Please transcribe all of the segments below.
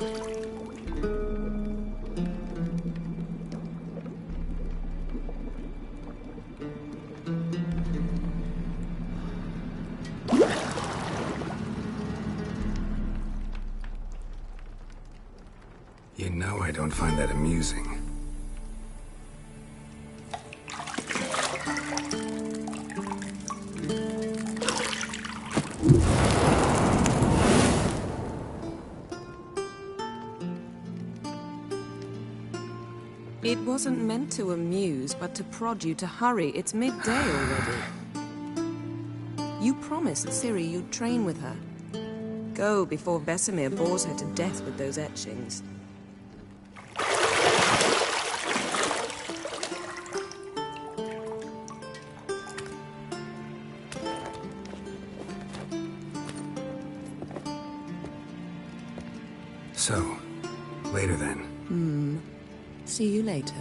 You know I don't find that amusing. It wasn't meant to amuse, but to prod you to hurry. It's midday already. You promised Ciri you'd train with her. Go before Vesemir bores her to death with those etchings. So, later then. See you later.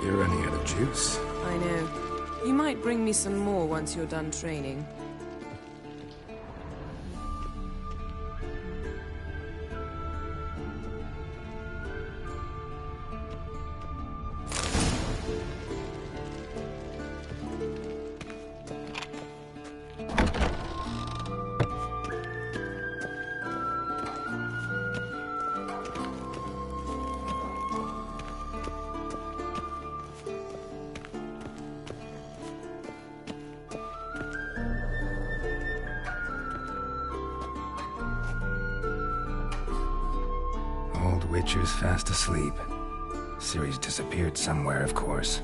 You're running out of juice. I know. You might bring me some more once you're done training. Old Witcher's fast asleep. Ciri's disappeared somewhere, of course.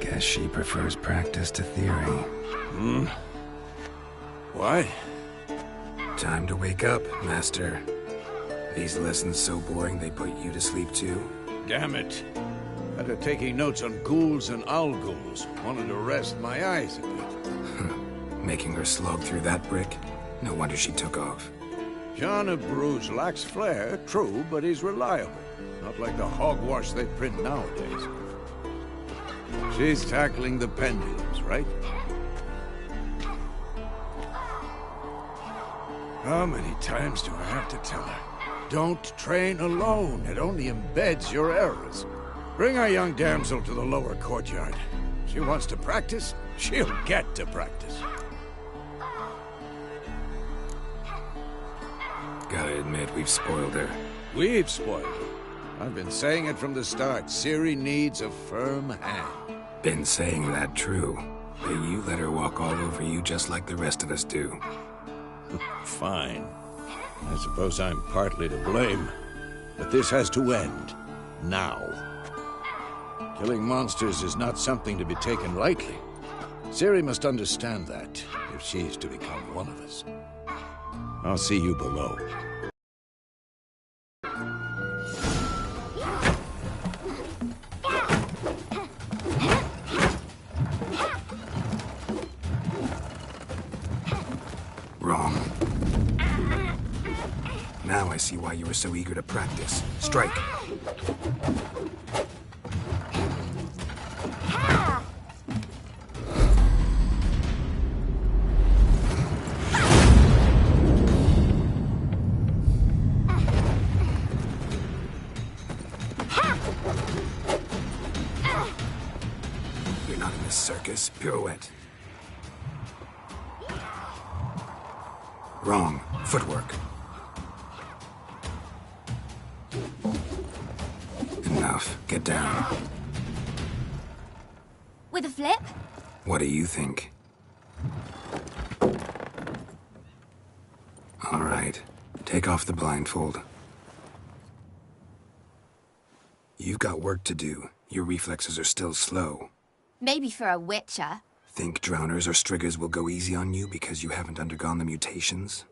Guess she prefers practice to theory. Why? Time to wake up, Master. These lessons so boring they put you to sleep too? Damn it. After taking notes on ghouls and owl ghouls, wanted to rest my eyes a bit. Making her slog through that brick? No wonder she took off. John of Bruges lacks flair, true, but he's reliable. Not like the hogwash they print nowadays. She's tackling the pendulums, right? How many times do I have to tell her? Don't train alone. It only embeds your errors. Bring our young damsel to the lower courtyard. She wants to practice, she'll get to practice. Gotta admit, we've spoiled her. We've spoiled her. I've been saying it from the start. Ciri needs a firm hand. Been saying that true. But you let her walk all over you just like the rest of us do. Fine. I suppose I'm partly to blame. But this has to end. Now. Killing monsters is not something to be taken lightly. Ciri must understand that, if she's to become one of us. I'll see you below. Now I see why you were so eager to practice. Strike. You're not in this circus. Pirouette. Wrong. Footwork. Enough. Get down. With a flip? What do you think? All right. Take off the blindfold. You've got work to do. Your reflexes are still slow. Maybe for a witcher. Think drowners or striggers will go easy on you because you haven't undergone the mutations?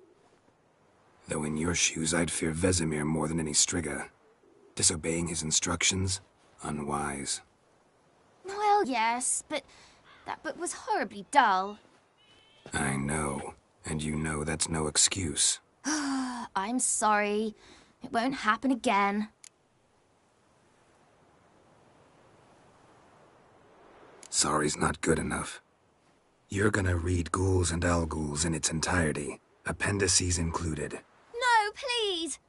Though in your shoes, I'd fear Vesemir more than any strigger. Disobeying his instructions? Unwise. Well, yes, but that book was horribly dull. I know. And you know that's no excuse. I'm sorry. It won't happen again. Sorry's not good enough. You're gonna read Ghouls and Alghouls in its entirety, appendices included. No, please!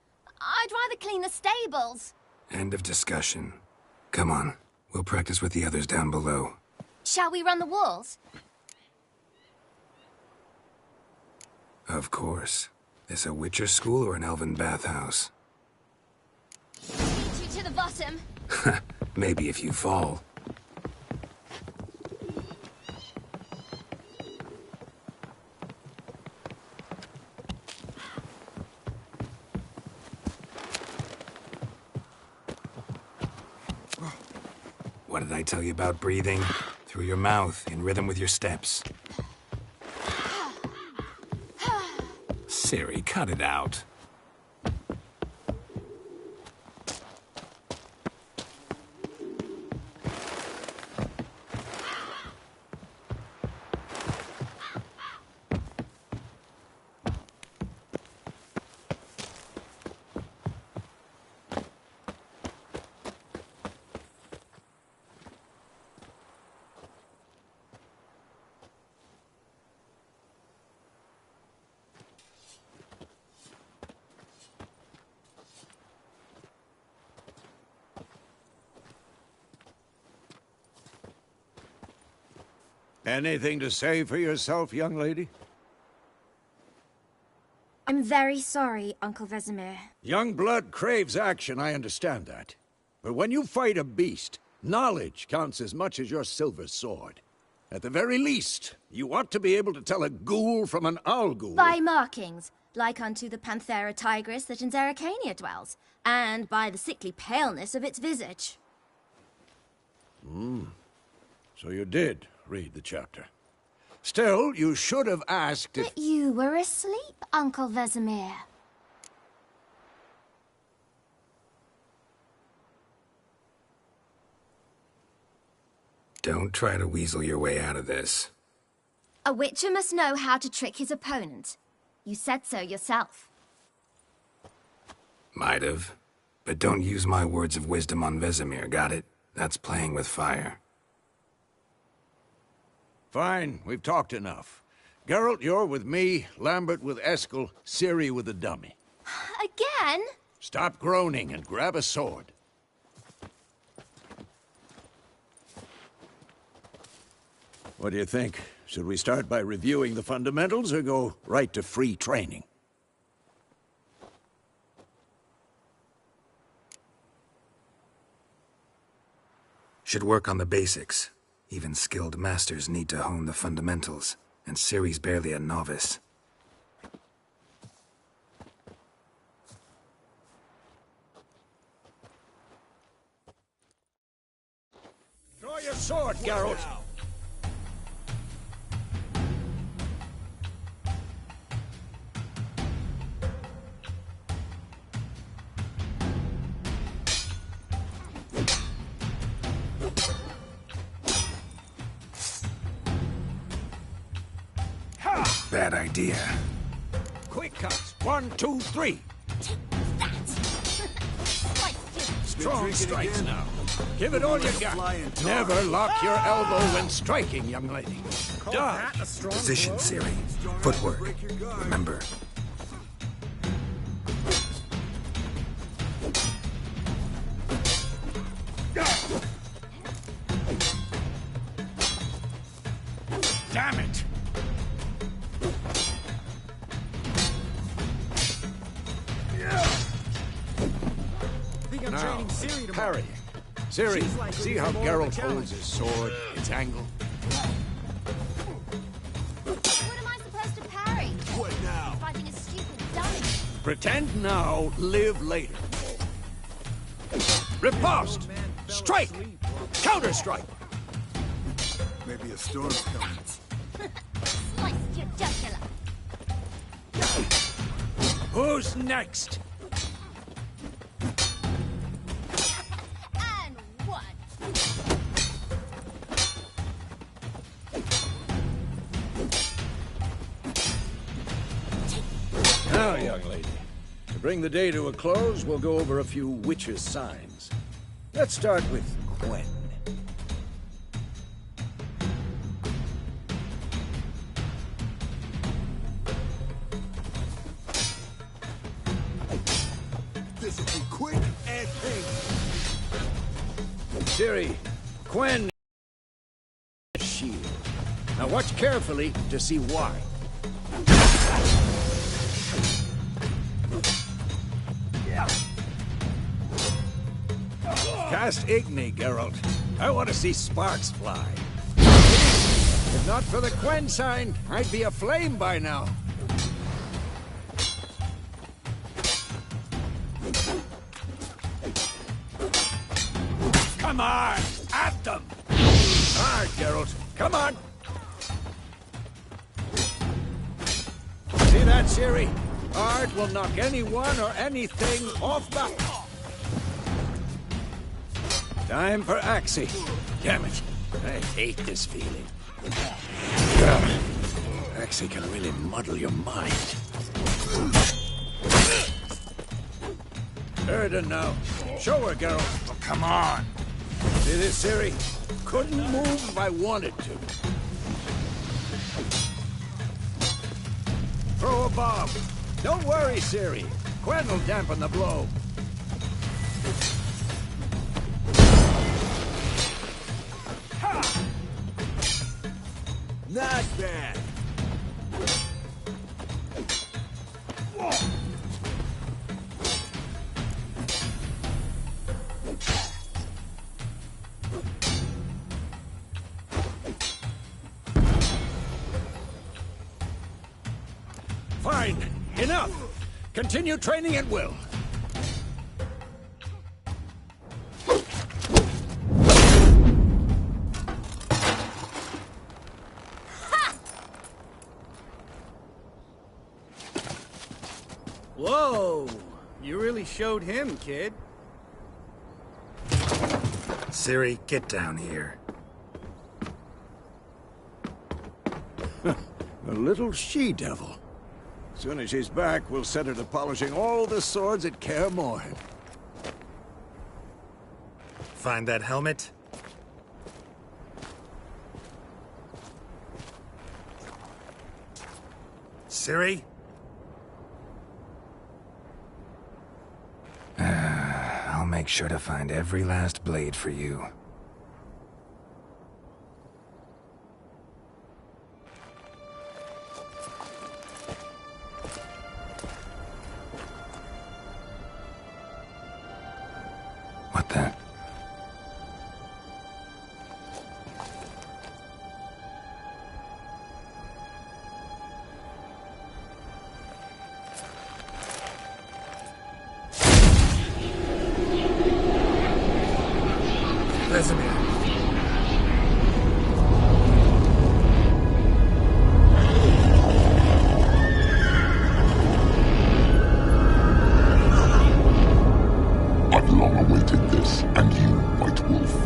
I'd rather clean the stables. End of discussion. Come on, we'll practice with the others down below. Shall we run the walls? Of course. This a Witcher school or an elven bathhouse? Beat you to the bottom. Maybe if you fall. What did I tell you about breathing? Through your mouth, in rhythm with your steps. Ciri, cut it out. Anything to say for yourself, young lady? I'm very sorry, Uncle Vesemir. Young blood craves action, I understand that. But when you fight a beast, knowledge counts as much as your silver sword. At the very least, you ought to be able to tell a ghoul from an Alghoul. By markings, like unto the Panthera tigris that in Zerrikania dwells, and by the sickly paleness of its visage. So you did read the chapter. Still, you should have asked if... But you were asleep, Uncle Vesemir. Don't try to weasel your way out of this. A witcher must know how to trick his opponent. You said so yourself. Might have. But don't use my words of wisdom on Vesemir, got it? That's playing with fire. Fine, we've talked enough. Geralt, you're with me, Lambert with Eskel, Ciri with the dummy. Again? Stop groaning and grab a sword. What do you think? Should we start by reviewing the fundamentals or go right to free training? Should work on the basics. Even skilled masters need to hone the fundamentals, and Ciri's barely a novice. Draw your sword, Geralt! Bad idea. Quick cuts. 1, 2, 3. Strong strikes now. Give it all you got. Never lock your elbow when striking, young lady. Dodge. Position, Siri. Footwork. Remember. Damn it! Now, parrying. Siri, see how Geralt holds his sword, its angle? What am I supposed to parry? What now? Fighting a stupid dummy. Pretend now, live later. Riposte! Strike! Counter-strike! Maybe a storm's coming. Sliced your jugular. Who's next? And one. Now, young lady, to bring the day to a close, we'll go over a few witches' signs. Let's start with Gwen. This'll be quick and painless. Siri, Gwen has a shield. Now watch carefully to see why. Cast Igni, Geralt. I want to see sparks fly. If not for the Gwen sign, I'd be aflame by now. Come on! At them! Hard, Geralt. Come on! See that, Siri? Art will knock anyone or anything off balance. Time for Axie. Damn it. I hate this feeling. Axie can really muddle your mind. Erden now. Show her, Geralt. Oh, come on. See this, Siri? Couldn't move if I wanted to. Throw a bomb. Don't worry, Siri. Gwen will dampen the blow. Not bad. Fine. Enough. Continue training at will. Whoa! You really showed him, kid. Siri, get down here. A little she-devil. Soon as she's back, we'll set her to polishing all the swords at Kaer Morhen. Find that helmet? Siri? I'll make sure to find every last blade for you. What the? Vesemir. I've long awaited this, and you, White Wolf.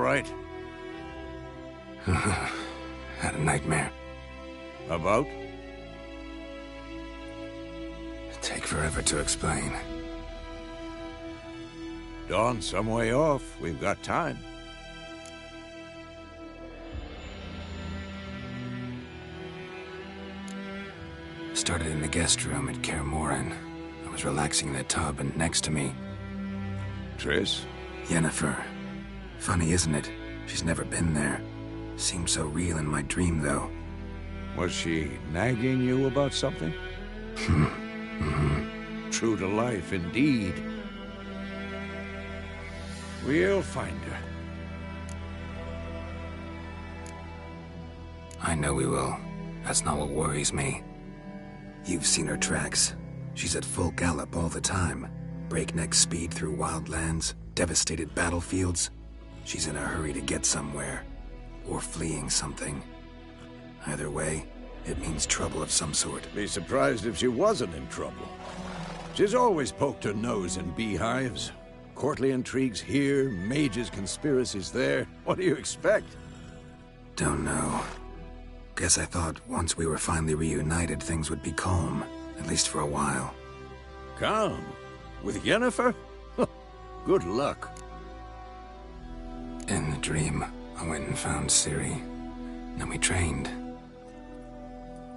right? Had a nightmare. About? Take forever to explain. Dawn's some way off. We've got time. Started in the guest room at Kaer Morhen. I was relaxing in the tub, and next to me, Triss? Yennefer. Funny, isn't it? She's never been there. Seemed so real in my dream, though. Was she nagging you about something? True to life, indeed. We'll find her. I know we will. That's not what worries me. You've seen her tracks. She's at full gallop all the time. Breakneck speed through wild lands, devastated battlefields. She's in a hurry to get somewhere. Or fleeing something. Either way, it means trouble of some sort. Be surprised if she wasn't in trouble. She's always poked her nose in beehives. Courtly intrigues here, mages' conspiracies there. What do you expect? Don't know. Guess I thought once we were finally reunited, things would be calm. At least for a while. Calm? With Yennefer? Good luck. In the dream, I went and found Ciri. Then we trained.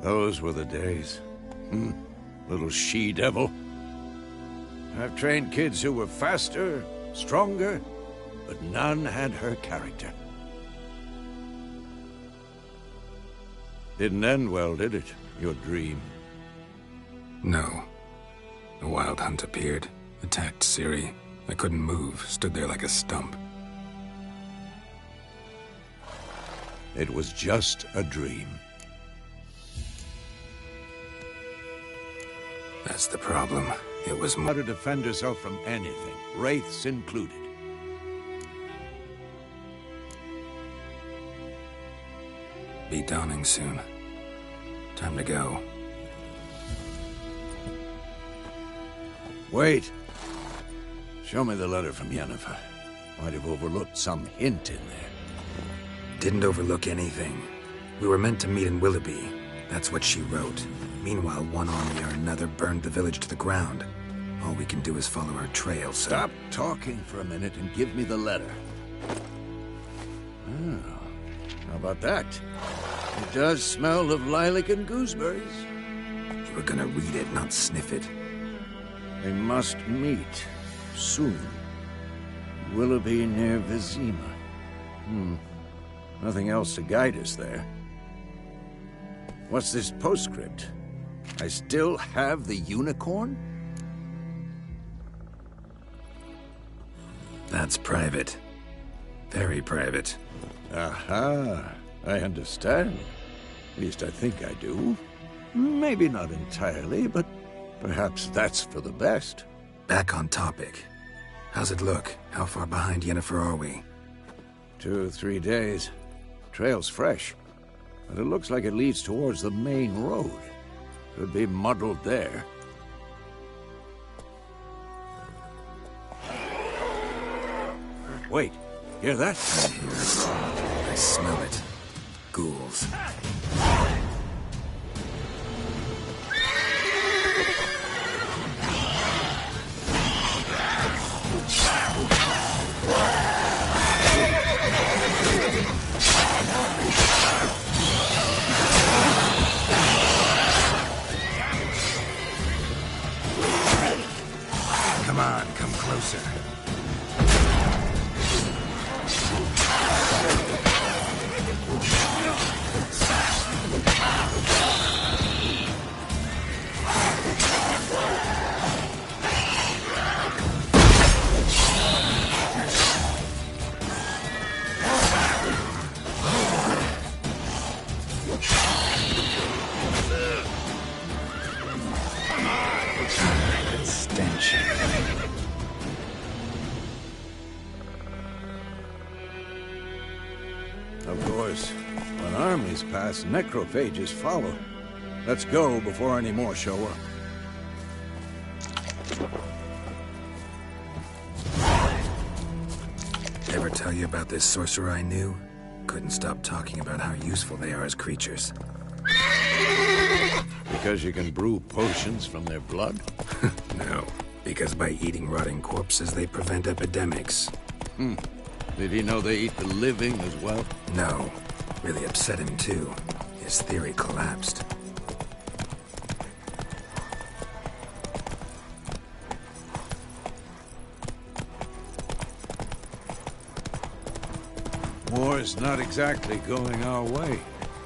Those were the days. Little she-devil. I've trained kids who were faster, stronger, but none had her character. Didn't end well, did it? Your dream? No. The Wild Hunt appeared, attacked Ciri. I couldn't move, stood there like a stump. It was just a dream. That's the problem. It was How to defend herself from anything, wraiths included. Be dawning soon. Time to go. Wait. Show me the letter from Yennefer. Might have overlooked some hint in there. Didn't overlook anything. We were meant to meet in Willoughby. That's what she wrote. Meanwhile, one army or another burned the village to the ground. All we can do is follow her trail, so... Stop talking for a minute and give me the letter. Oh, how about that? It does smell of lilac and gooseberries. You were gonna read it, not sniff it. They must meet soon. Willoughby near Vizima. Nothing else to guide us there. What's this postscript? I still have the unicorn? That's private. Very private. Aha, I understand. At least I think I do. Maybe not entirely, but perhaps that's for the best. Back on topic. How's it look? How far behind Yennefer are we? 2 or 3 days. Trail's fresh, but it looks like it leads towards the main road. Could be muddled there. Wait, hear that? I smell it. Ghouls. Come on, come closer. Stench. Of course, when armies pass, necrophages follow. Let's go before any more show up. Ever tell you about this sorcerer I knew, couldn't stop talking about how useful they are as creatures. Because you can brew potions from their blood? No, because by eating rotting corpses, they prevent epidemics. Did he know they eat the living as well? No, really upset him too. His theory collapsed. War's not exactly going our way.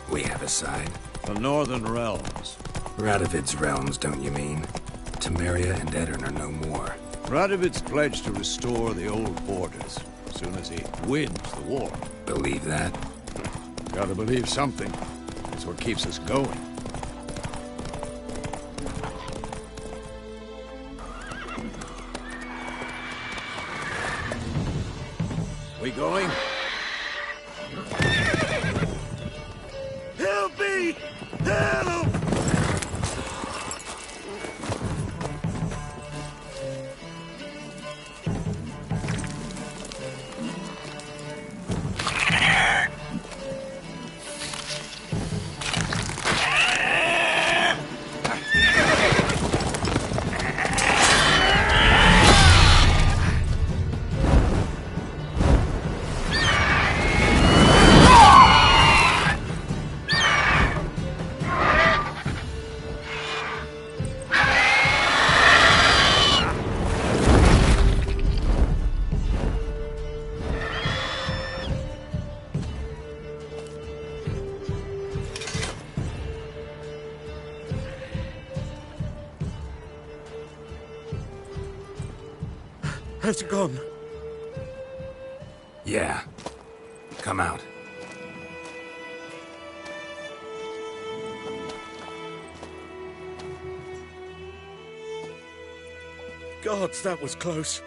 We have a side. The Northern Realms. Radovid's realms, don't you mean? Temeria and Edirn are no more. Radovid's pledged to restore the old borders as soon as he wins the war. Believe that? Gotta believe something. That's what keeps us going. We going? Help me! Help! Has it gone? Yeah. Come out. Gods, that was close.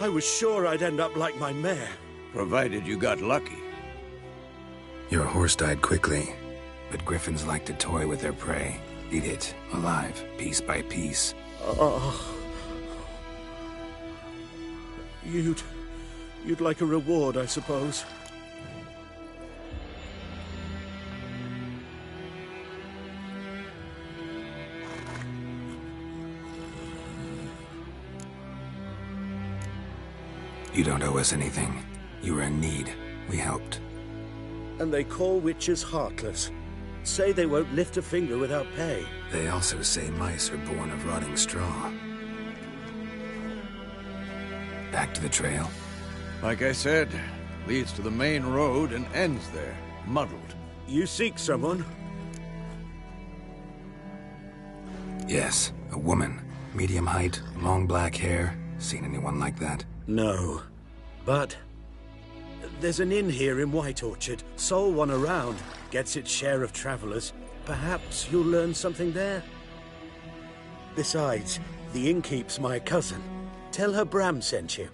I was sure I'd end up like my mare. Provided you got lucky. Your horse died quickly, but griffins like to toy with their prey. Eat it, alive, piece by piece. Oh. You'd like a reward, I suppose. You don't owe us anything. You were in need. We helped. And they call witches heartless. Say they won't lift a finger without pay. They also say mice are born of rotting straw. Back to the trail? Like I said, leads to the main road and ends there, muddled. You seek someone? Yes, a woman. Medium height, long black hair. Seen anyone like that? No. But there's an inn here in White Orchard. Sole one around. Gets its share of travelers. Perhaps you'll learn something there? Besides, the innkeep's my cousin. Tell her Bram sent you.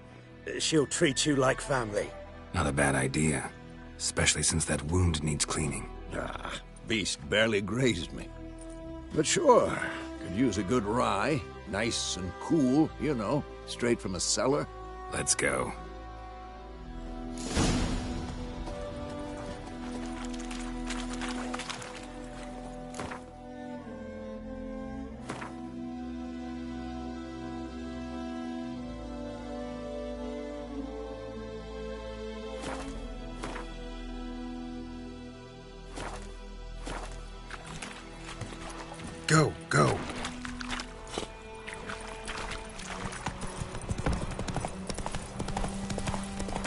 She'll treat you like family. Not a bad idea. Especially since that wound needs cleaning. Ah, beast barely grazed me. But sure, could use a good rye. Nice and cool, you know, straight from a cellar. Let's go. Go, go.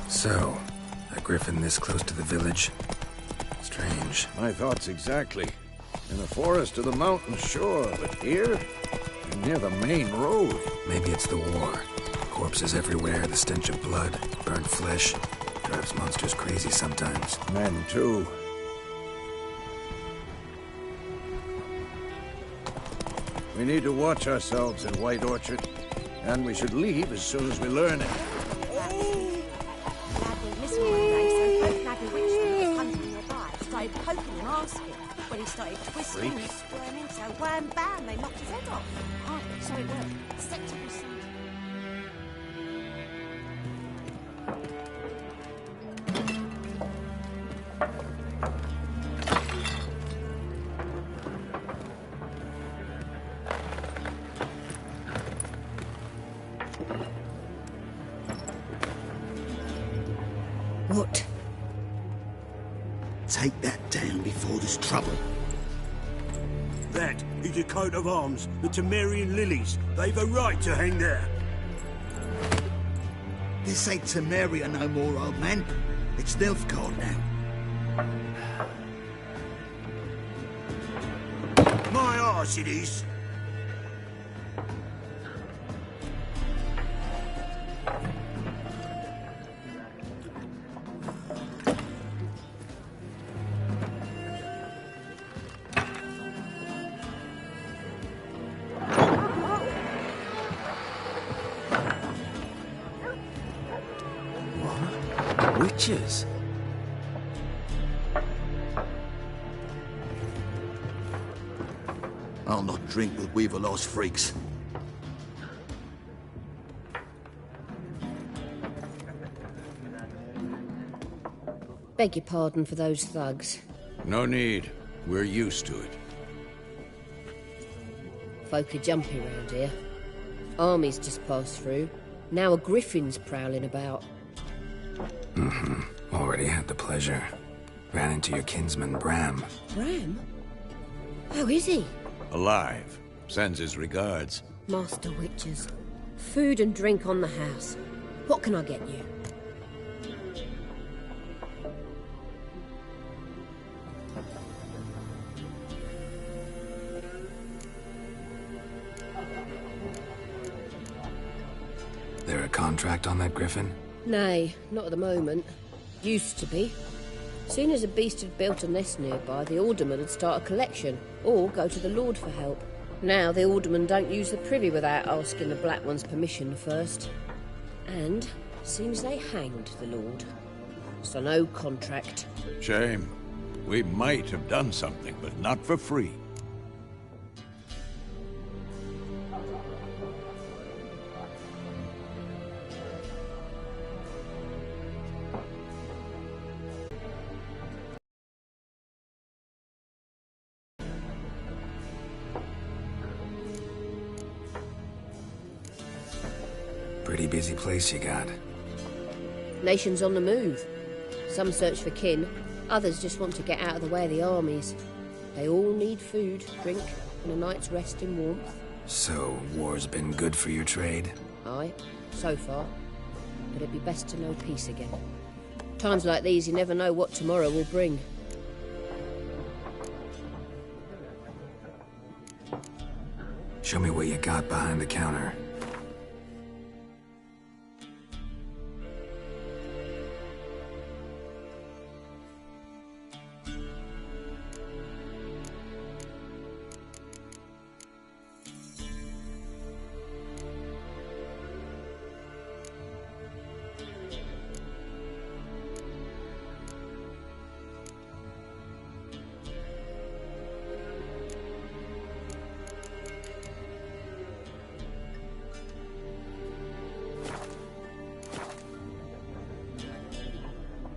So, a griffin this close to the village? Strange. My thoughts exactly. In a forest to the mountain, sure, but here? Near the main road. Maybe it's the war. Corpses everywhere, the stench of blood, burnt flesh. Drives monsters crazy sometimes. Men, too. We need to watch ourselves in White Orchard. And we should leave as soon as we learn it. Started poking and asking. When he started twisting and squirming, so wham bam, they knocked his head off. Hardly, so it worked. Acceptable Take that down before there's trouble. That is a coat of arms, the Temerian lilies. They've a right to hang there. This ain't Temeria no more, old man. It's Nilfgaard now. My arse it is. Witches? I'll not drink with Weaverlaw's freaks. Beg your pardon for those thugs. No need. We're used to it. Folk are jumpy round here. Armies just passed through. Now a griffin's prowling about. Already had the pleasure. Ran into your kinsman, Bram. Bram? How is he? Alive. Sends his regards. Master Witches. Food and drink on the house. What can I get you? There a contract on that griffin? Nay, not at the moment. Used to be. Soon as a beast had built a nest nearby, the alderman would start a collection, or go to the Lord for help. Now the aldermen don't use the privy without asking the Black One's permission first. And seems they hanged the Lord. So no contract. Shame. We might have done something, but not for free. Pretty busy place you got. Nations on the move. Some search for kin, others just want to get out of the way of the armies. They all need food, drink, and a night's rest in warmth. So, war's been good for your trade? Aye, so far. But it'd be best to know peace again. Times like these, you never know what tomorrow will bring. Show me what you got behind the counter.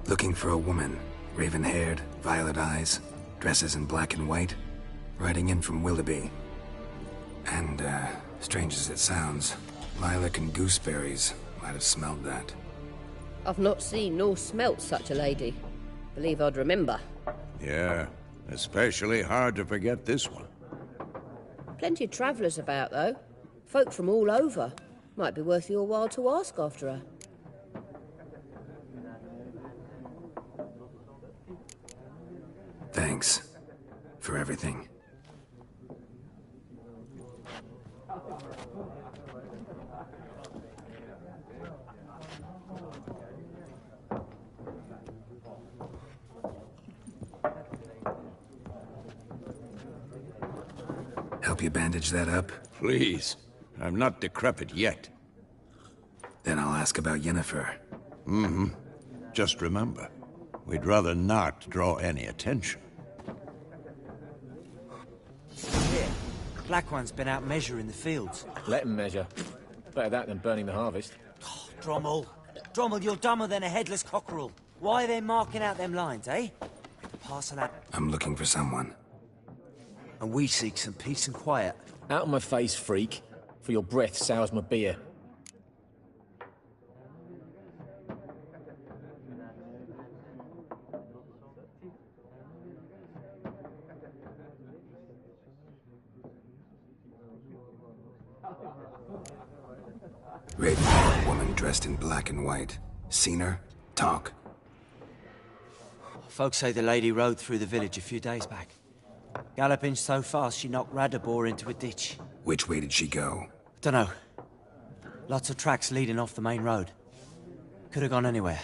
Looking for a woman, raven-haired, violet eyes, dresses in black and white, riding in from Willoughby. And, strange as it sounds, lilac and gooseberries might have smelled that. I've not seen nor smelt such a lady. Believe I'd remember. Yeah, especially hard to forget this one. Plenty of travellers about, though. Folk from all over. Might be worth your while to ask after her. Thanks for everything. Help you bandage that up? Please. I'm not decrepit yet. Then I'll ask about Yennefer. Mm-hmm. Just remember, we'd rather not draw any attention. Here, Black One's been out measuring the fields. Let him measure. Better that than burning the harvest. Oh, Drommel. Drommel, you're dumber than a headless cockerel. Why are they marking out them lines, eh? Parcel out. I'm looking for someone. And we seek some peace and quiet. Out of my face, freak. For your breath sours my beer. Rape a woman dressed in black and white. Seen her? Talk. Folks say the lady rode through the village a few days back. Galloping so fast she knocked Radabor into a ditch. Which way did she go? Dunno. Lots of tracks leading off the main road. Could have gone anywhere.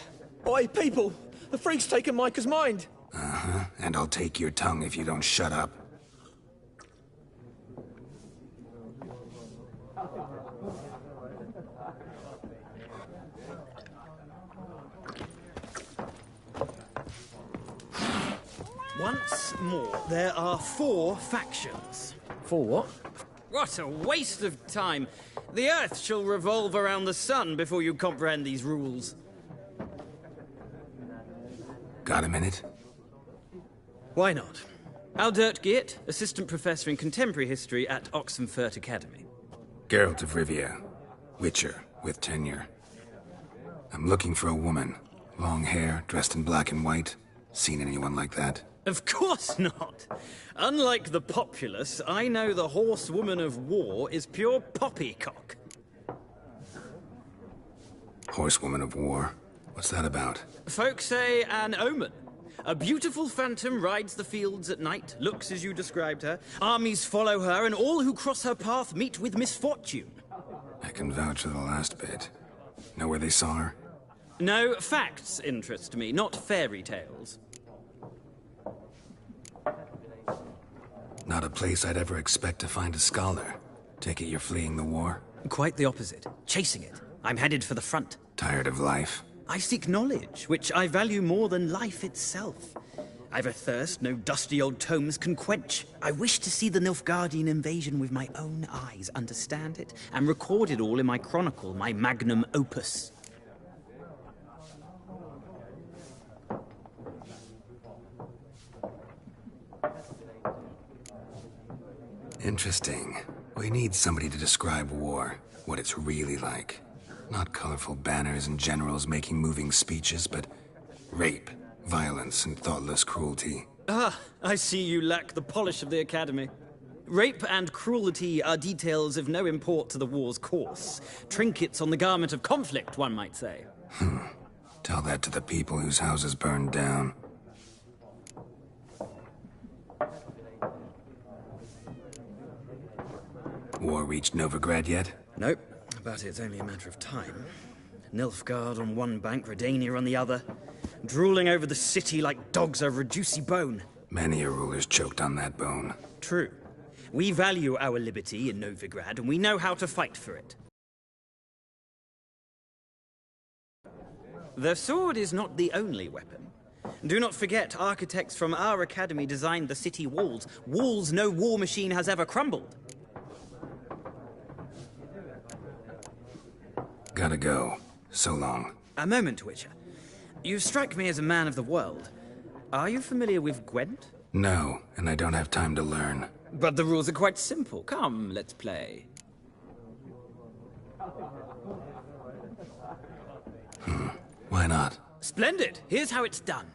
Oi, people! The freak's taken Micah's mind! Uh-huh. And I'll take your tongue if you don't shut up. Once more, there are 4 factions. 4 what? What a waste of time! The Earth shall revolve around the sun before you comprehend these rules. Got a minute? Why not? Aldert Geert, Assistant Professor in Contemporary History at Oxenfurt Academy. Geralt of Rivia. Witcher, with tenure. I'm looking for a woman. Long hair, dressed in black and white. Seen anyone like that? Of course not! Unlike the populace, I know the horsewoman of war is pure poppycock. Horsewoman of war? What's that about? Folk say an omen. A beautiful phantom rides the fields at night, looks as you described her. Armies follow her, and all who cross her path meet with misfortune. I can vouch for the last bit. Know where they saw her? No, facts interest me, not fairy tales. Not a place I'd ever expect to find a scholar. Take it you're fleeing the war? Quite the opposite. Chasing it. I'm headed for the front. Tired of life? I seek knowledge, which I value more than life itself. I've a thirst no dusty old tomes can quench. I wish to see the Nilfgaardian invasion with my own eyes, understand it, and record it all in my chronicle, my magnum opus. Interesting. We need somebody to describe war, what it's really like. Not colorful banners and generals making moving speeches, but rape, violence, and thoughtless cruelty. Ah, I see you lack the polish of the Academy. Rape and cruelty are details of no import to the war's course. Trinkets on the garment of conflict, one might say. Tell that to the people whose houses burned down. War reached Novigrad yet? Nope, but it's only a matter of time. Nilfgaard on one bank, Redania on the other, drooling over the city like dogs over a juicy bone. Many a ruler's choked on that bone. True. We value our liberty in Novigrad, and we know how to fight for it. The sword is not the only weapon. Do not forget, architects from our academy designed the city walls. Walls no war machine has ever crumbled. Gotta go. So long. A moment, Witcher. You strike me as a man of the world. Are you familiar with Gwent? No, and I don't have time to learn. But the rules are quite simple. Come, let's play. Why not? Splendid. Here's how it's done.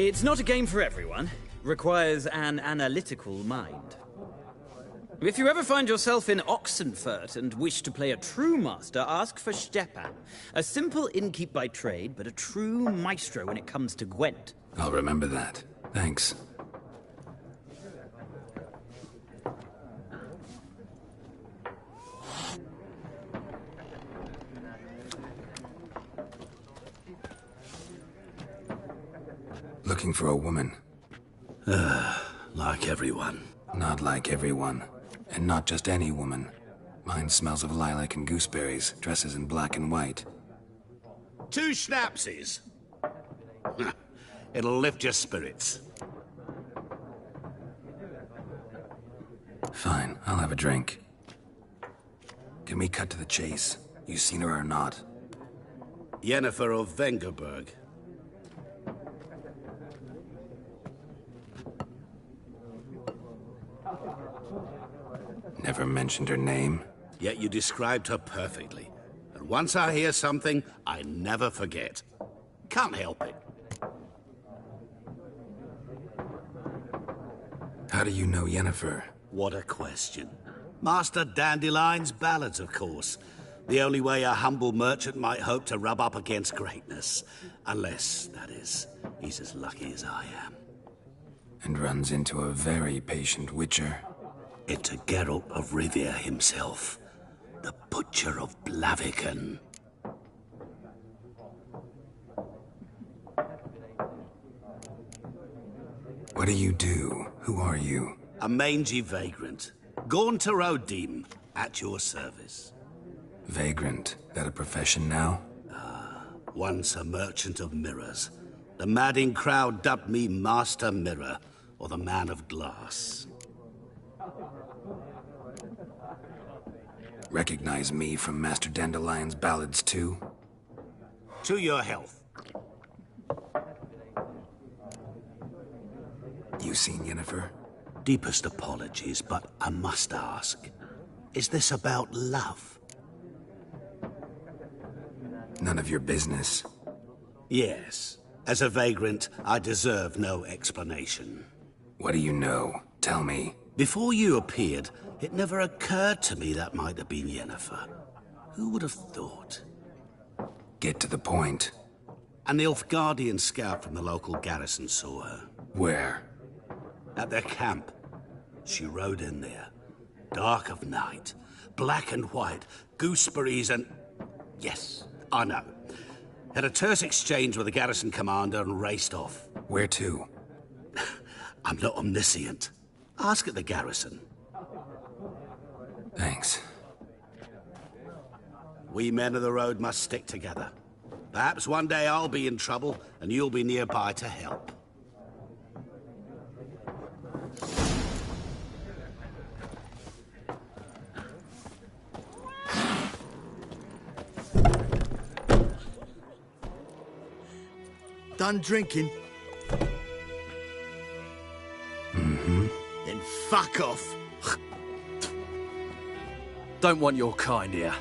It's not a game for everyone. Requires an analytical mind. If you ever find yourself in Oxenfurt and wish to play a true master, ask for Stepan. A simple innkeep by trade, but a true maestro when it comes to Gwent. I'll remember that. Thanks. Looking for a woman. Like everyone. Not like everyone. And not just any woman. Mine smells of lilac and gooseberries, dresses in black and white. 2 schnapsies. It'll lift your spirits. Fine, I'll have a drink. Can we cut to the chase? You seen her or not? Yennefer of Vengerberg. Never mentioned her name. Yet you described her perfectly. And once I hear something, I never forget. Can't help it. How do you know Yennefer? What a question. Master Dandelion's ballads, of course. The only way a humble merchant might hope to rub up against greatness. Unless, that is, he's as lucky as I am. And runs into a very patient witcher. Into Geralt of Rivia himself, the Butcher of Blaviken. What do you do? Who are you? A mangy vagrant. Gaunter Odim, at your service. Vagrant? That a profession now? Once a merchant of mirrors. The madding crowd dubbed me Master Mirror, or the Man of Glass. Recognize me from Master Dandelion's ballads, too? To your health. You seen Yennefer? Deepest apologies, but I must ask. Is this about love? None of your business. Yes. As a vagrant, I deserve no explanation. What do you know? Tell me. Before you appeared, it never occurred to me that might have been Yennefer. Who would have thought? Get to the point. An Nilfgaardian scout from the local garrison saw her. Where? At their camp. She rode in there. Dark of night. Black and white. gooseberries and... Yes, I know. Had a terse exchange with the garrison commander and raced off. Where to? I'm not omniscient. Ask at the garrison. Thanks. We men of the road must stick together. Perhaps one day I'll be in trouble and you'll be nearby to help. Done drinking? Mm-hmm. Then fuck off. Don't want your kind here.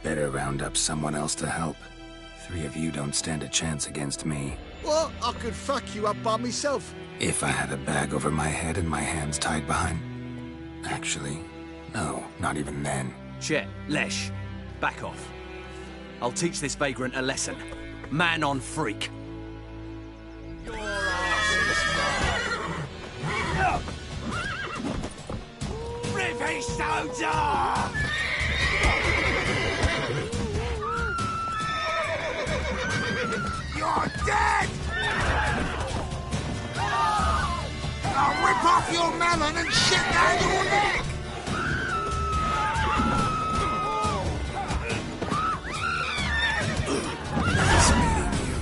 Better round up someone else to help. 3 of you don't stand a chance against me. Well, I could fuck you up by myself. If I had a bag over my head and my hands tied behind... Actually, no, not even then. Chet, Lesh, back off. I'll teach this vagrant a lesson. Man on freak. Your ass is Rivy Soda! You're dead! I'll rip off your melon and shit down your neck! Nice meeting you.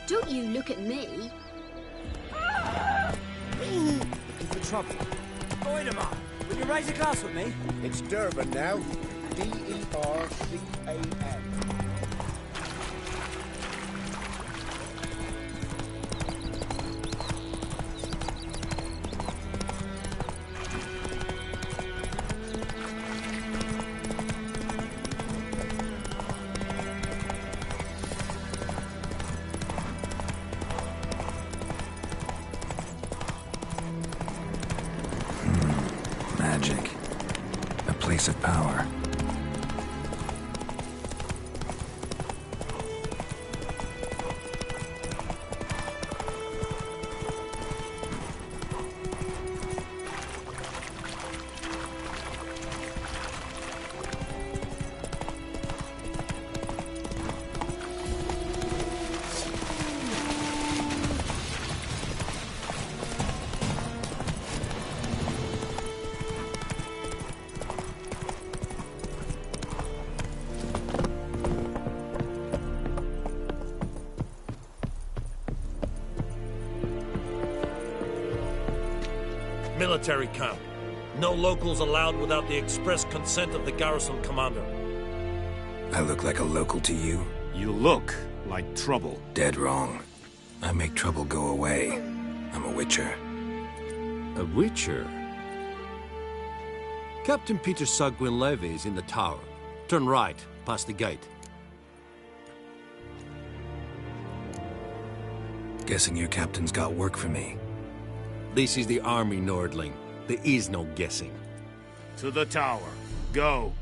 Don't you look at me. Looking for trouble. Boydemar, will you raise a glass with me? It's Durban now. D-E-R-C-A-N. Magic. A place of power. Military camp. No locals allowed without the express consent of the garrison commander. I look like a local to you? You look like trouble. Dead wrong. I make trouble go away. I'm a witcher. A witcher? Captain Peter Sagwin Levy is in the tower. Turn right, past the gate. Guessing your captain's got work for me. This is the army, Nordling. There is no guessing. To the tower. Go.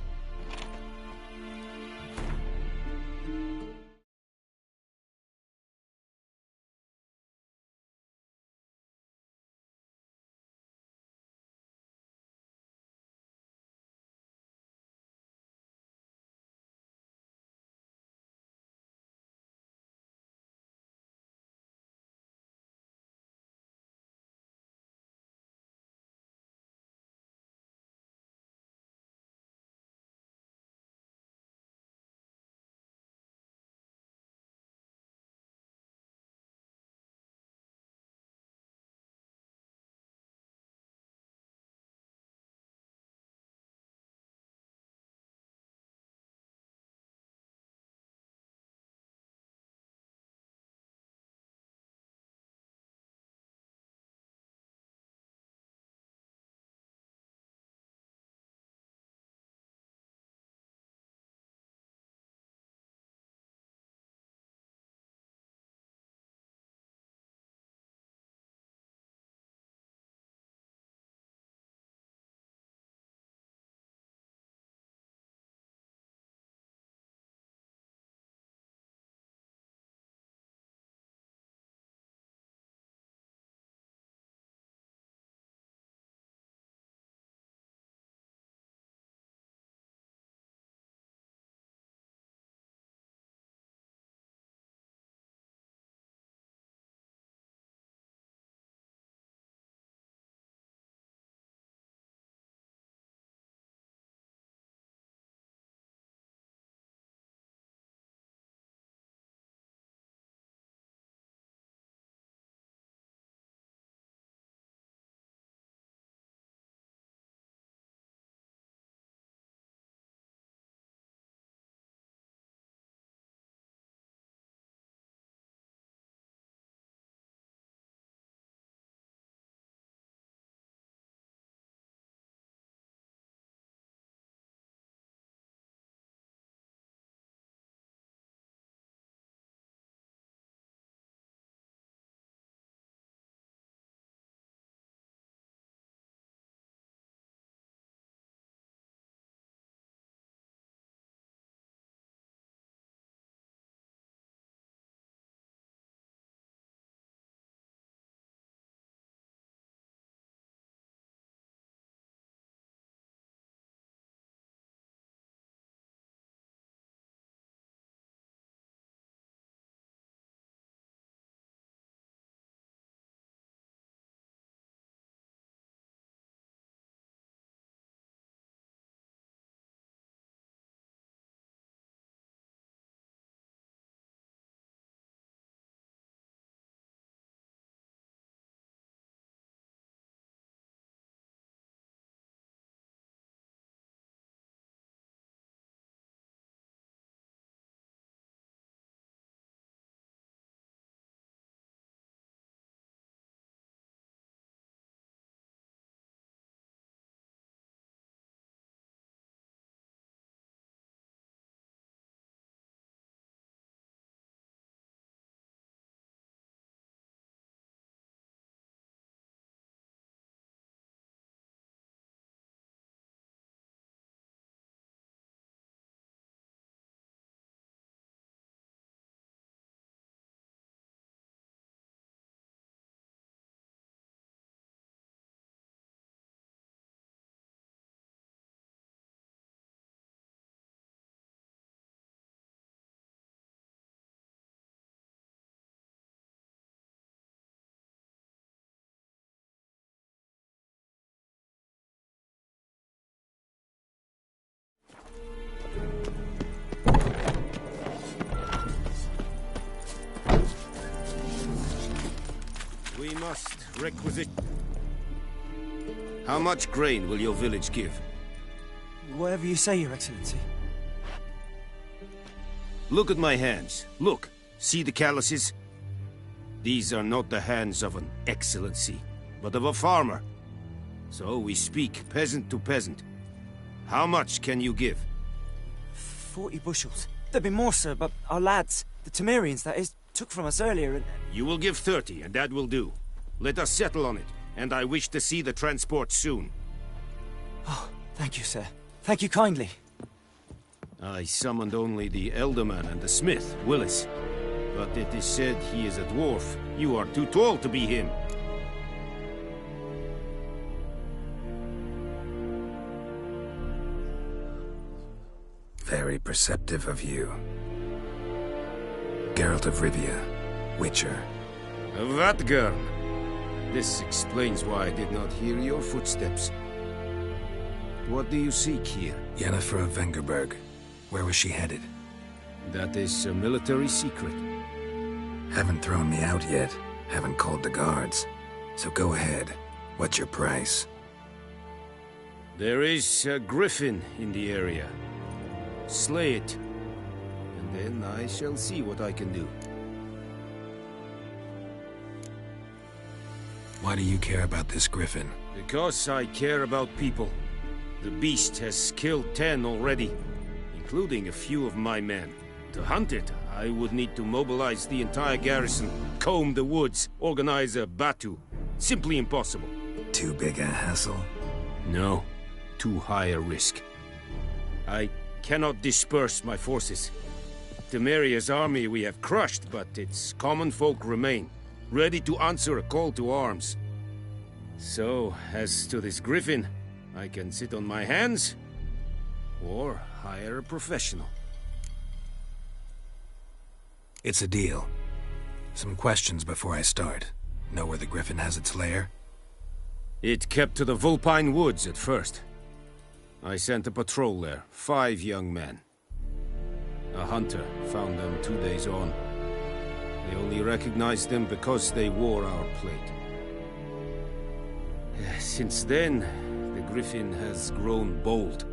requisite. How much grain will your village give? Whatever you say, Your Excellency. Look at my hands. Look. See the calluses? These are not the hands of an excellency, but of a farmer. So we speak peasant to peasant. How much can you give? 40 bushels. There'd be more, sir, but our lads, the Temerians, that is, took from us earlier and... You will give 30, and that will do. Let us settle on it, and I wish to see the transport soon. Oh, thank you, sir. Thank you kindly. I summoned only the Elderman and the smith, Willis. But it is said he is a dwarf. You are too tall to be him. Very perceptive of you. Geralt of Rivia, Witcher. Vatgern! This explains why I did not hear your footsteps. What do you seek here? Yennefer of Vengerberg. Where was she headed? That is a military secret. Haven't thrown me out yet. Haven't called the guards. So go ahead. What's your price? There is a griffin in the area. Slay it. And then I shall see what I can do. Why do you care about this griffin? Because I care about people. The beast has killed 10 already, including a few of my men. To hunt it, I would need to mobilize the entire garrison, comb the woods, organize a batu. Simply impossible. Too big a hassle? No. Too high a risk. I cannot disperse my forces. Temeria's army we have crushed, but its common folk remain, ready to answer a call to arms. So, as to this griffin, I can sit on my hands, or hire a professional. It's a deal. Some questions before I start. Know where the griffin has its lair? It kept to the Vulpine Woods at first. I sent a patrol there, 5 young men. A hunter found them 2 days on. They only recognized them because they wore our plate. Since then, the griffin has grown bold.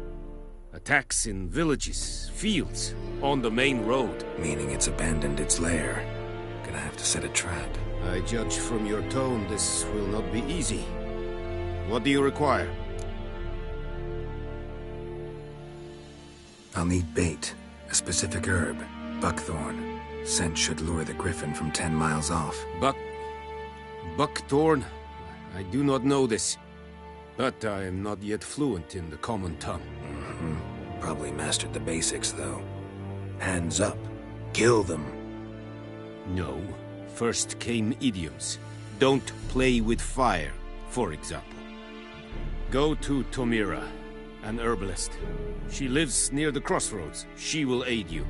Attacks in villages, fields, on the main road. Meaning it's abandoned its lair. Gonna have to set a trap. I judge from your tone this will not be easy. What do you require? I'll need bait. A specific herb. Buckthorn. Scent should lure the griffin from 10 miles off. Buckthorn? I do not know this. But I am not yet fluent in the common tongue. Probably mastered the basics, though. Hands up. Kill them. No. First came idioms. Don't play with fire, for example. Go to Tomira, an herbalist. She lives near the crossroads. She will aid you.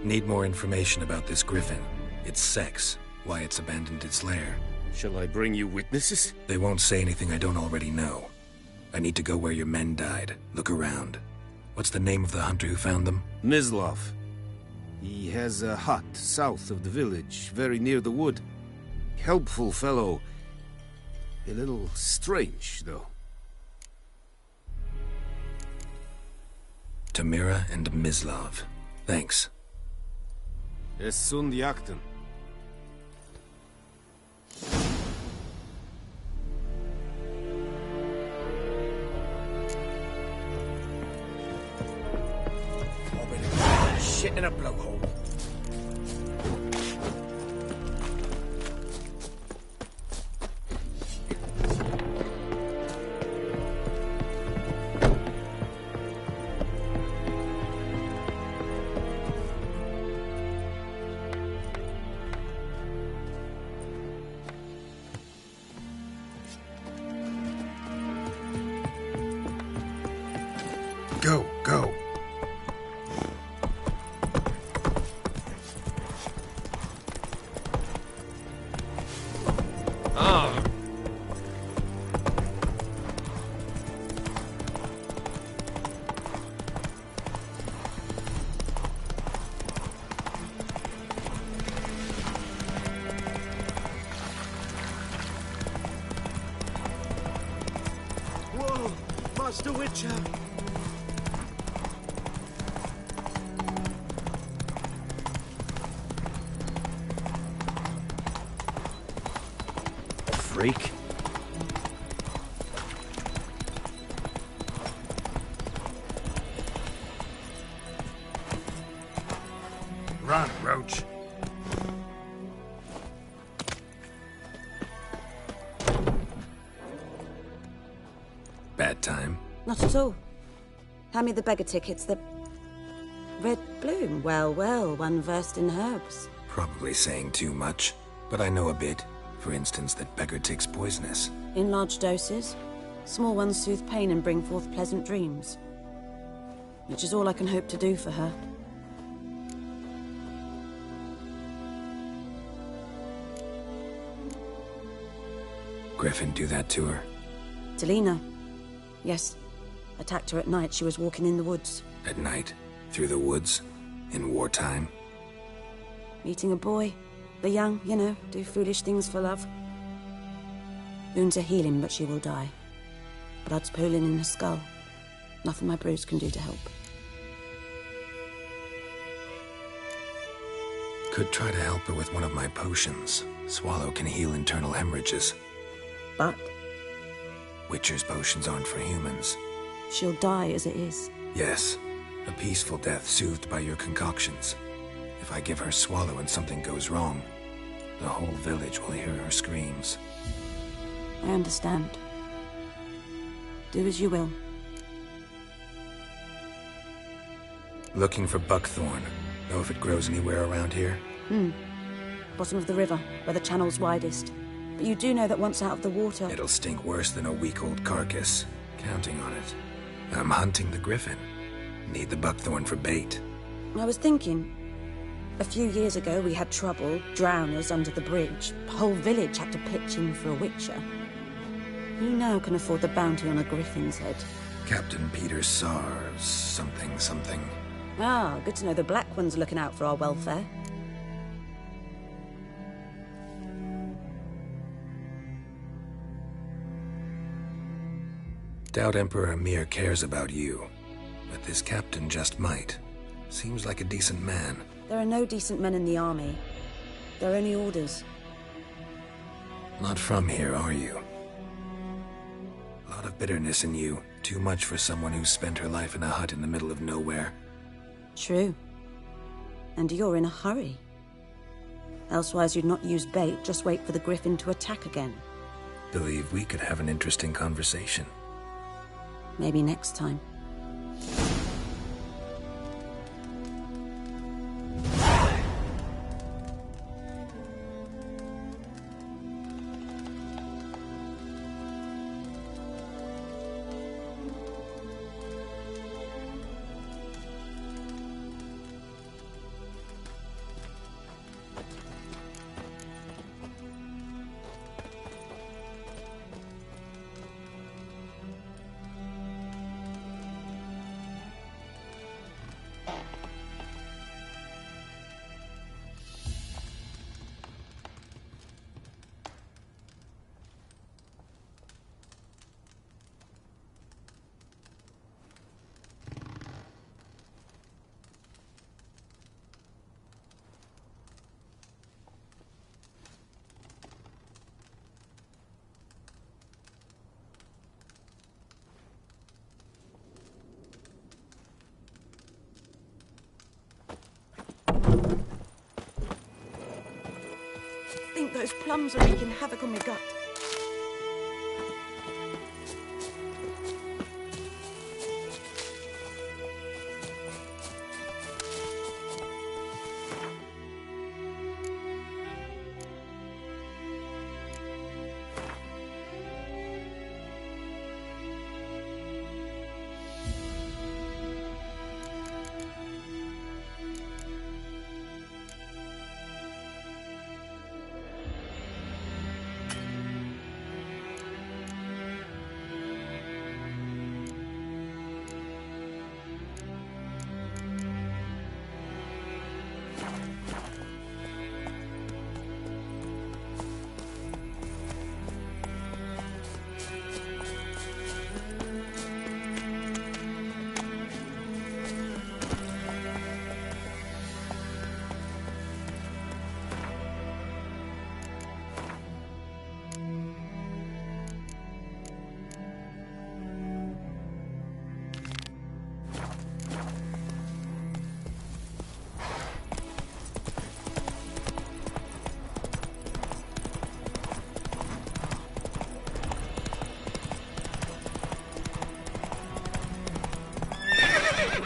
Need more information about this griffin. Its sex. Why it's abandoned its lair. Shall I bring you witnesses? They won't say anything I don't already know. I need to go where your men died. Look around. What's the name of the hunter who found them? Mislav. He has a hut south of the village, very near the wood. Helpful fellow. A little strange, though. Tamira and Mislav. Thanks. Es sunt jakten. Shit in a blowhole. Go, go. Master Witcher! Freak. Run, Roach. Bad time? Not at all. Hand me the beggar tickets, the... Red bloom. Well, well, one versed in herbs. Probably saying too much, but I know a bit. For instance, that beggar tick's poisonous. In large doses. Small ones soothe pain and bring forth pleasant dreams. Which is all I can hope to do for her. Griffin do that to her? Delina. Yes. Attacked her at night. She was walking in the woods. At night? Through the woods? In wartime? Meeting a boy. The young, you know, do foolish things for love. Wounds are healing, but she will die. Blood's pooling in her skull. Nothing my brews can do to help. Could try to help her with one of my potions. Swallow can heal internal hemorrhages. But? Witcher's potions aren't for humans. She'll die as it is. Yes. A peaceful death soothed by your concoctions. If I give her Swallow and something goes wrong, the whole village will hear her screams. I understand. Do as you will. Looking for buckthorn. Know if it grows anywhere around here? Bottom of the river, where the channel's widest. But you do know that once out of the water... It'll stink worse than a week-old carcass. Counting on it. I'm hunting the griffin. Need the buckthorn for bait. I was thinking... A few years ago we had trouble, drowners under the bridge. The whole village had to pitch in for a witcher. Who now can afford the bounty on a griffin's head? Captain Peter Sars, something. Ah, good to know the Black One's looking out for our welfare. Doubt Emperor Emir cares about you, but this captain just might. Seems like a decent man. There are no decent men in the army. They're only orders. Not from here, are you? A lot of bitterness in you. Too much for someone who spent her life in a hut in the middle of nowhere. True. And you're in a hurry. Elsewise you'd not use bait, just wait for the griffin to attack again. Believe we could have an interesting conversation. Maybe next time. I think those plums are wreaking havoc on my gut.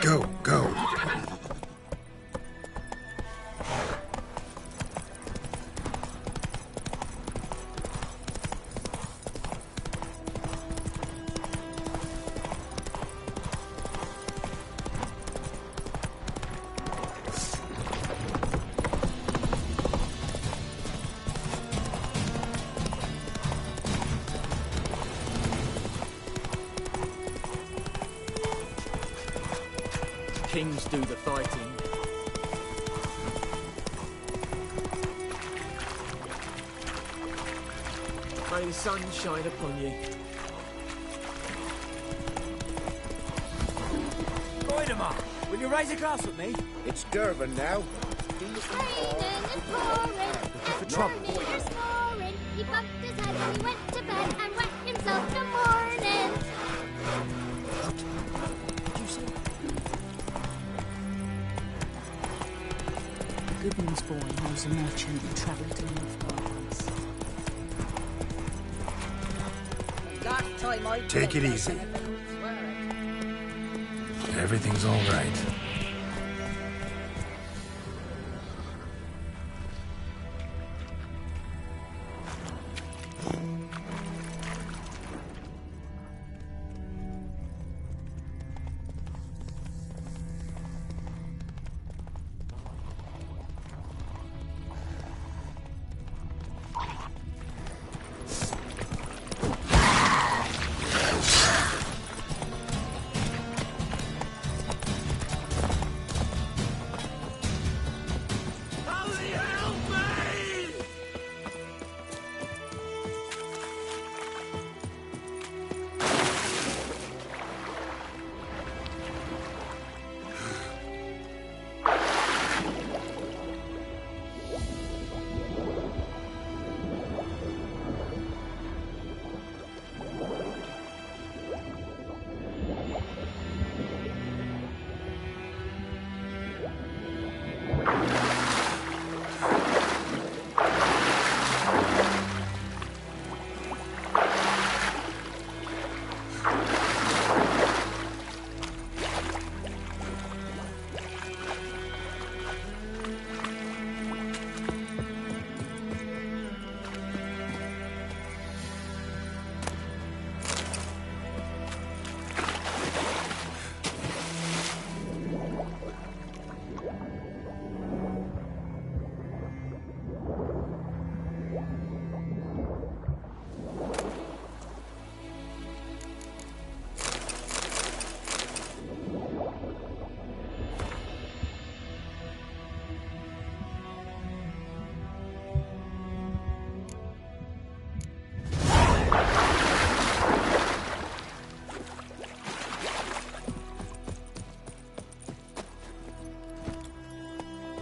Go, go. Kings do the fighting. May the sun shine upon you. Voidemar, will you raise a glass with me? It's Durban now. Raining and pouring, for trouble. and thunder snoring. He bumped his head when he went to bed and wet himself till morning. Goodman's boy knows a merchant and travelling to North Gardens. Take it easy. Everything's all right.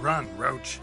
Run, Roach.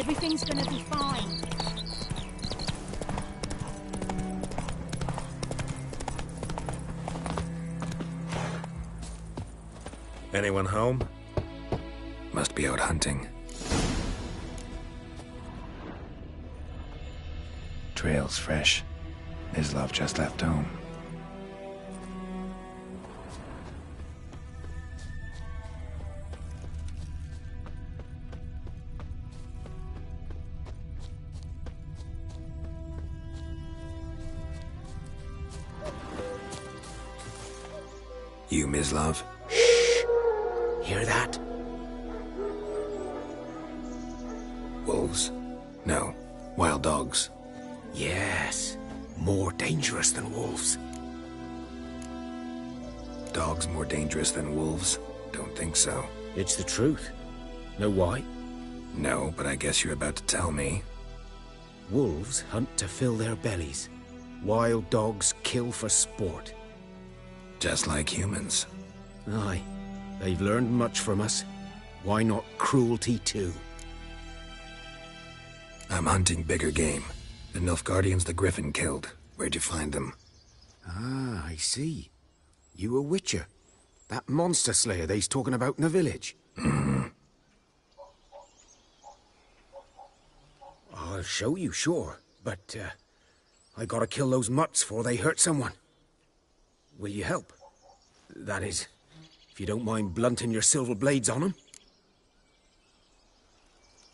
Everything's gonna be fine. Anyone home? Must be out hunting. Trail's fresh. Mislav just left home. You, Mislav? Hear that? Wolves? No. Wild dogs. Yes. More dangerous than wolves. Dogs more dangerous than wolves? Don't think so. It's the truth. Know why? No, but I guess you're about to tell me. Wolves hunt to fill their bellies. Wild dogs kill for sport. Just like humans. Aye. They've learned much from us. Why not cruelty too? I'm hunting bigger game. The Nilfgaardians the Griffin killed. Where'd you find them? Ah, I see. You a witcher. That monster slayer they's talking about in the village. Mm-hmm. I'll show you, sure. But, I gotta kill those mutts before they hurt someone. Will you help? That is, if you don't mind blunting your silver blades on them.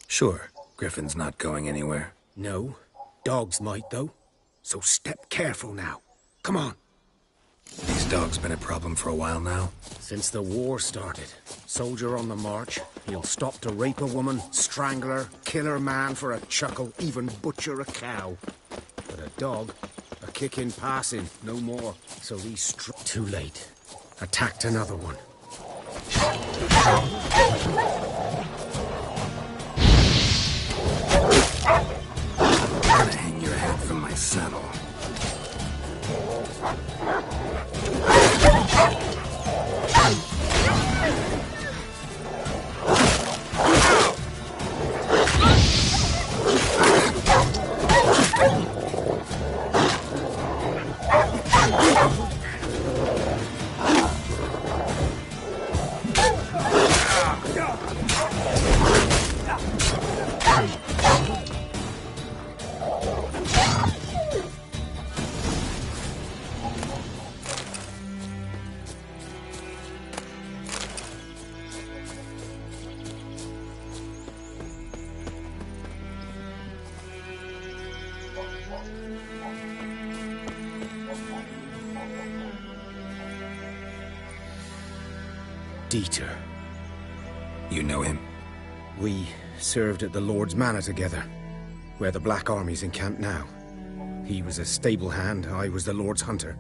Sure. Griffin's not going anywhere. No. Dogs might, though. So step careful now. Come on. These dogs been a problem for a while now? Since the war started. Soldier on the march. He'll stop to rape a woman, strangle her, kill her man for a chuckle, even butcher a cow. But a dog, a kick in passing, no more. So these too late. Attacked another one. I'm gonna hang your head from my saddle. Dieter. You know him? We served at the Lord's Manor together, where the Black Army's encamped now. He was a stable hand, I was the Lord's hunter.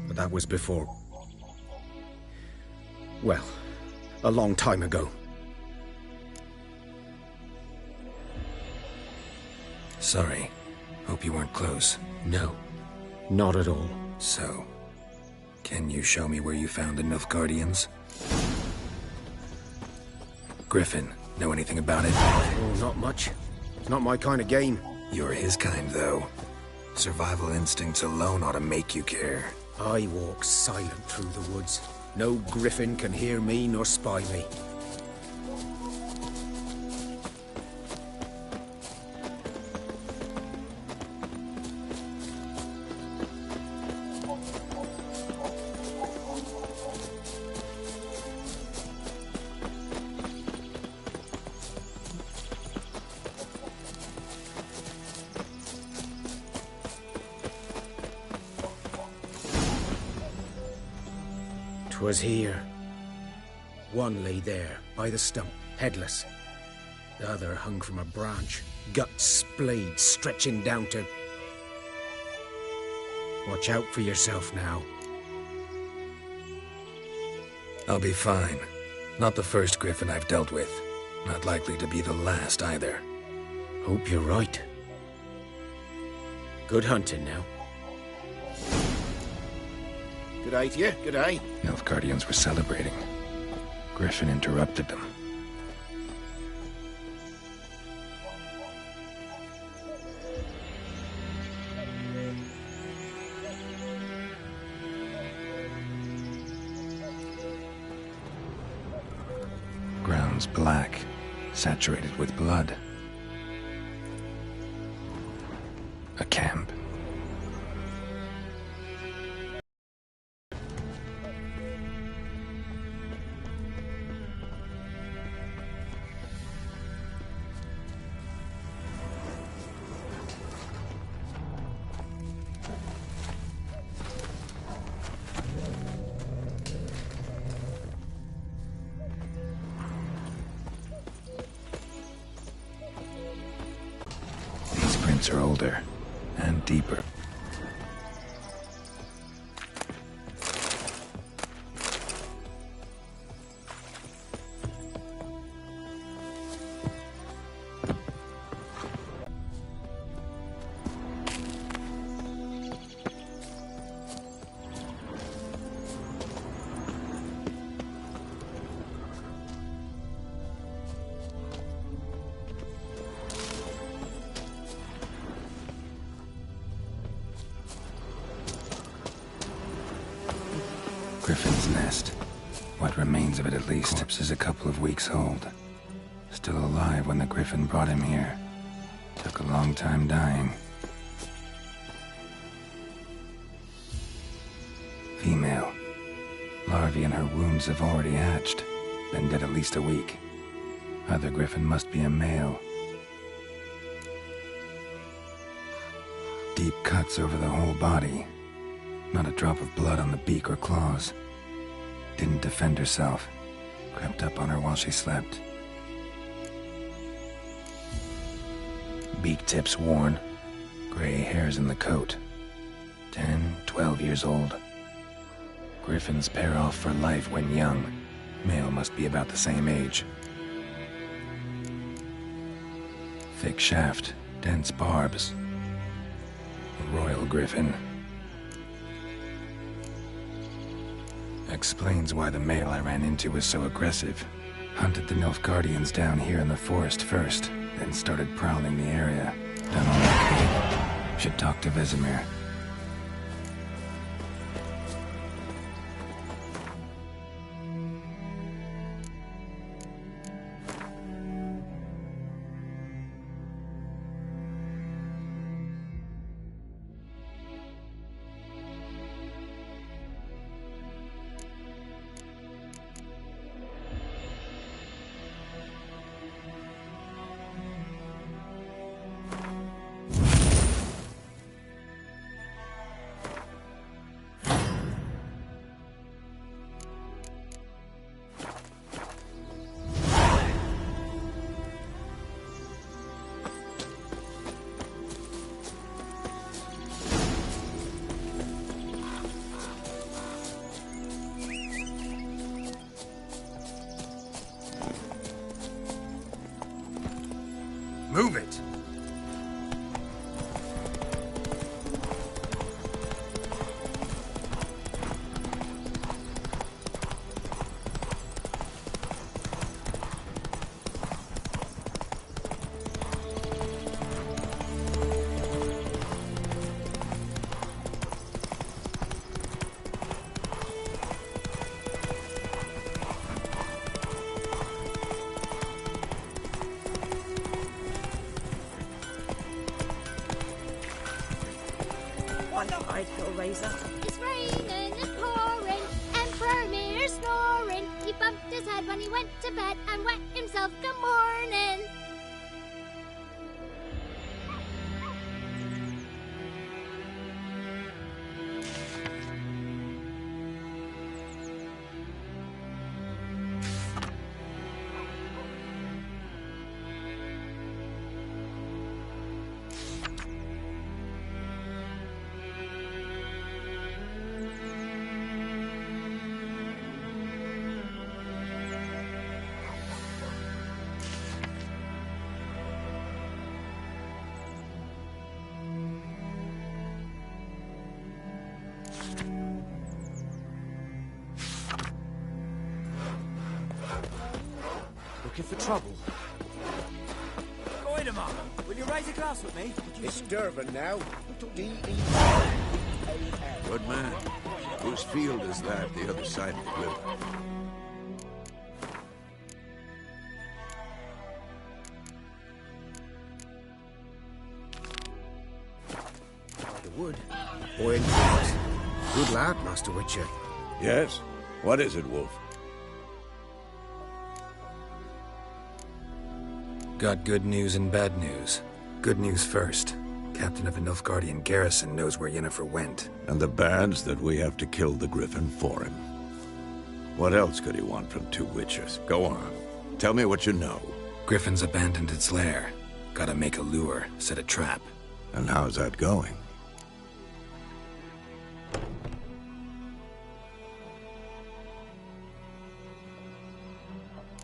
But that was before... well, a long time ago. Sorry. Hope you weren't close. No, not at all. So, can you show me where you found the Nilfgaardians? Griffin, know anything about it? Oh, not much. It's not my kind of game. You're his kind, though. Survival instincts alone ought to make you care. I walk silent through the woods. No griffin can hear me nor spy me. Was here. One lay there, by the stump, headless. The other hung from a branch, guts splayed, stretching down to... Watch out for yourself now. I'll be fine. Not the first griffin I've dealt with. Not likely to be the last, either. Hope you're right. Good hunting now. Good day to you, good day. Nilfgaardians were celebrating. Griffin interrupted them. was black, saturated with blood. A camp. These prints are older and deeper. Griffin's nest. What remains of it at least. Corpse is a couple of weeks old. Still alive when the Griffin brought him here. Took a long time dying. Female. Larvae in her wombs have already hatched. Been dead at least a week. Other Griffin must be a male. Deep cuts over the whole body. Not a drop of blood on the beak or claws. Didn't defend herself. Crept up on her while she slept. Beak tips worn. Gray hairs in the coat. 10, 12 years old. Griffins pair off for life when young. Male must be about the same age. Thick shaft, dense barbs. A royal griffin. Explains why the male I ran into was so aggressive. Hunted the Nilfgaardians down here in the forest first, then started prowling the area. Done all I could. Should talk to Vesemir. Move it! It's raining and pouring, and Vermeer's snoring. He bumped his head when he went to bed and wet himself. Good morning. Looking for trouble? Goidemar, will you raise a glass with me? It's Durban now. Good man. Whose field is that the other side of the river? would. Or in fact, good lad, Master Witcher. Yes? What is it, Wolf? Got good news and bad news. Good news first. Captain of the Nilfgaardian garrison knows where Yennefer went. And the bad's that we have to kill the Griffin for him. What else could he want from two Witchers? Go on. Tell me what you know. Griffin's abandoned its lair. Gotta make a lure, set a trap. And how's that going?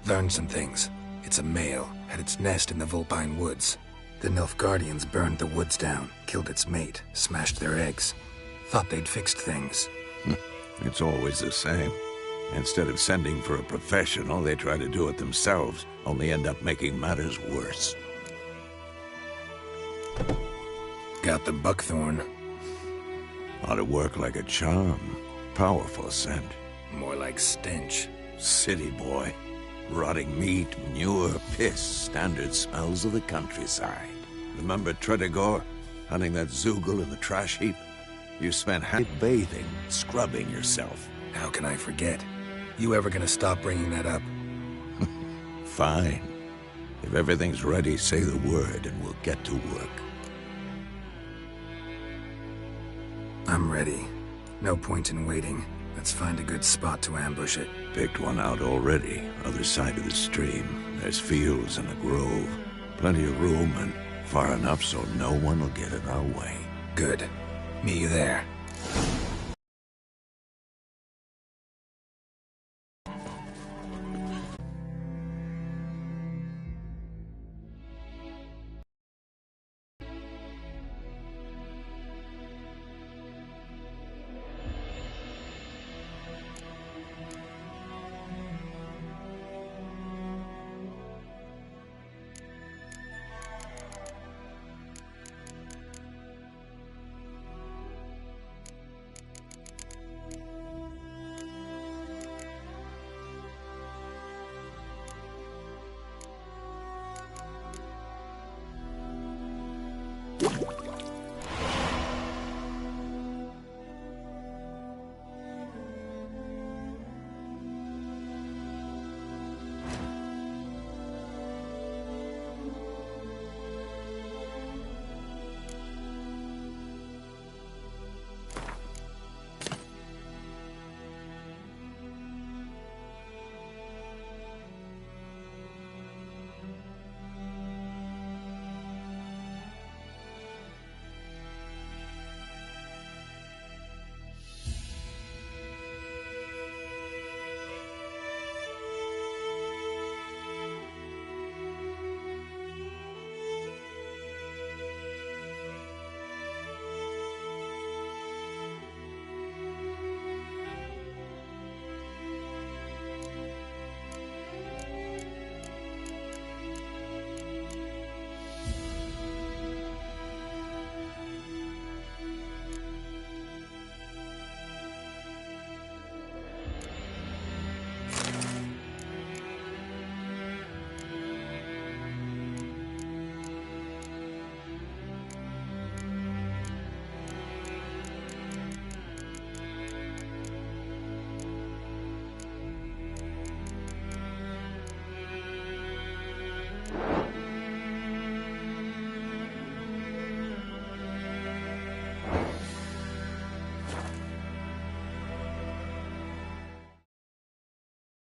Learned some things. It's a male, had its nest in the Vulpine Woods. The Nilfgaardians burned the woods down, killed its mate, smashed their eggs. Thought they'd fixed things. It's always the same. Instead of sending for a professional, they try to do it themselves, only end up making matters worse. Got the buckthorn. Ought to work like a charm. Powerful scent. More like stench. City boy. Rotting meat, manure, piss, standard smells of the countryside. Remember Tredegor? Hunting that Zoogle in the trash heap? You spent half bathing, scrubbing yourself. How can I forget? You ever gonna stop bringing that up? Fine. If everything's ready, say the word and we'll get to work. I'm ready. No point in waiting. Let's find a good spot to ambush it. Picked one out already. Other side of the stream. There's fields and a grove. Plenty of room and far enough so no one will get in our way. Good. Meet you there.